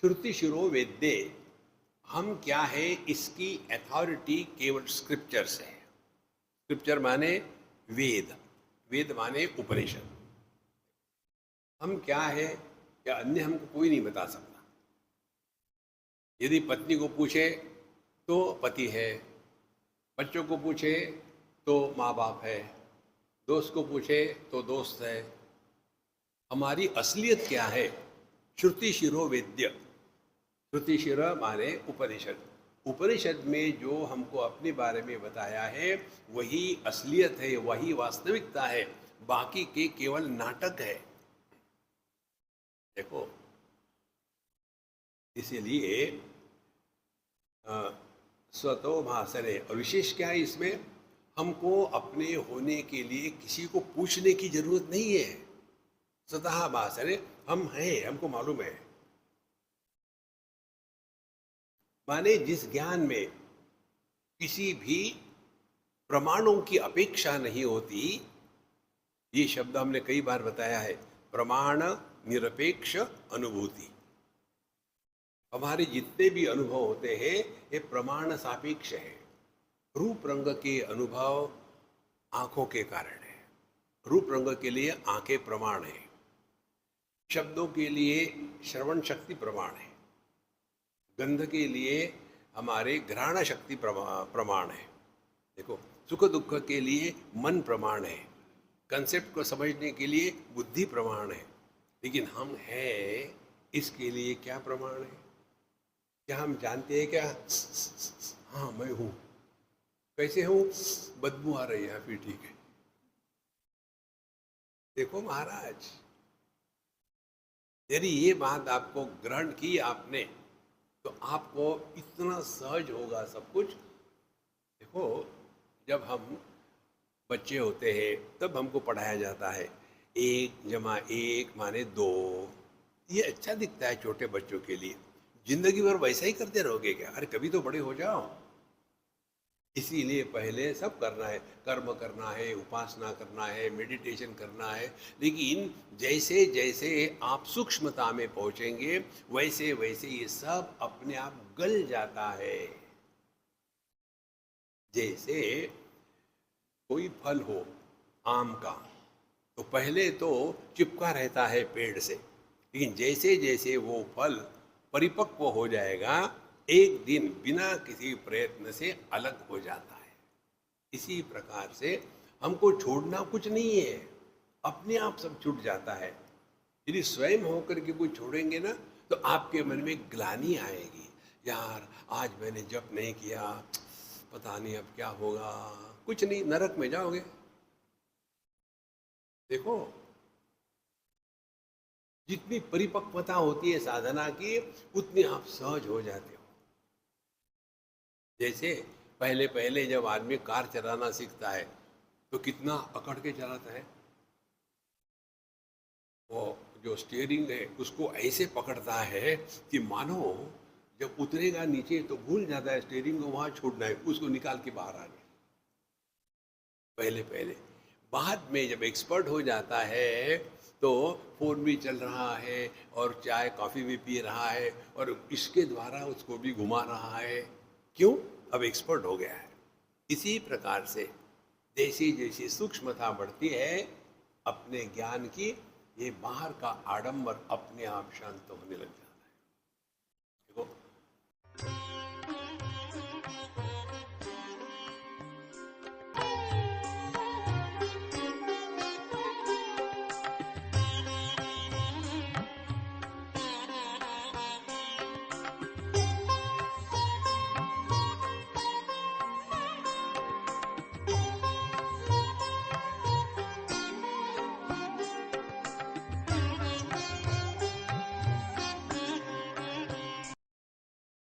श्रुति शिरो वेद्ये, हम क्या है इसकी अथॉरिटी केवल स्क्रिप्चर से है। स्क्रिप्चर माने वेद, वेद माने उपनिषद। हम क्या है या अन्य हमको कोई नहीं बता सकता। यदि पत्नी को पूछे तो पति है, बच्चों को पूछे तो माँ बाप है, दोस्त को पूछे तो दोस्त है। हमारी असलियत क्या है? श्रुति शिरो वेद्य। श्रुति शिरो माने उपनिषद। उपनिषद में जो हमको अपने बारे में बताया है वही असलियत है, वही वास्तविकता है, बाकी के केवल नाटक है। देखो, इसीलिए स्वतो भाषणे, और विशेष क्या है इसमें, हमको अपने होने के लिए किसी को पूछने की जरूरत नहीं है। स्वतः भाषणे, हम हैं, हमको मालूम है। माने जिस ज्ञान में किसी भी प्रमाणों की अपेक्षा नहीं होती, ये शब्द हमने कई बार बताया है, प्रमाण निरपेक्ष अनुभूति। हमारे जितने भी अनुभव होते हैं ये प्रमाण सापेक्ष है। रूप रंग के अनुभव आंखों के कारण है, रूप रंग के लिए आंखें प्रमाण है, शब्दों के लिए श्रवण शक्ति प्रमाण है, गंध के लिए हमारे घ्राण शक्ति प्रमाण है। देखो, सुख दुख के लिए मन प्रमाण है, कंसेप्ट को समझने के लिए बुद्धि प्रमाण है। लेकिन हम हैं इसके लिए क्या प्रमाण है? क्या हम जानते हैं क्या? हाँ मैं हूं। कैसे हूं? बदबू आ रही है, फिर ठीक है। देखो महाराज, यदि ये बात आपको ग्रहण की आपने तो आपको इतना सहज होगा सब कुछ। देखो, जब हम बच्चे होते हैं तब हमको पढ़ाया जाता है 1 + 1 माने 2। ये अच्छा दिखता है छोटे बच्चों के लिए। जिंदगी भर वैसा ही करते रहोगे क्या? अरे कभी तो बड़े हो जाओ। इसीलिए पहले सब करना है, कर्म करना है, उपासना करना है, मेडिटेशन करना है। लेकिन जैसे जैसे आप सूक्ष्मता में पहुंचेंगे वैसे वैसे ये सब अपने आप गल जाता है। जैसे कोई फल हो आम का, तो पहले तो चिपका रहता है पेड़ से, लेकिन जैसे जैसे वो फल परिपक्व हो जाएगा एक दिन बिना किसी प्रयत्न से अलग हो जाता है। इसी प्रकार से हमको छोड़ना कुछ नहीं है, अपने आप सब छूट जाता है। यदि स्वयं होकर के कोई छोड़ेंगे ना तो आपके मन में ग्लानि आएगी, यार आज मैंने जप नहीं किया, पता नहीं अब क्या होगा। कुछ नहीं, नरक में जाओगे। देखो, जितनी परिपक्वता होती है साधना की उतनी आप सहज हो जाते हो। जैसे पहले पहले जब आदमी कार चलाना सीखता है तो कितना अकड़ के चलाता है। वो जो स्टीयरिंग है उसको ऐसे पकड़ता है कि मानो जब उतरेगा नीचे तो भूल जाता है स्टीयरिंग को वहां छोड़ना है, उसको निकाल के बाहर आ गया। पहले पहले, बाद में जब एक्सपर्ट हो जाता है तो फोन भी चल रहा है और चाय कॉफी भी पी रहा है और इसके द्वारा उसको भी घुमा रहा है। क्यों? अब एक्सपर्ट हो गया है। इसी प्रकार से जैसी जैसी सूक्ष्मता बढ़ती है अपने ज्ञान की, ये बाहर का आडंबर अपने आप शांत होने लग जाता है।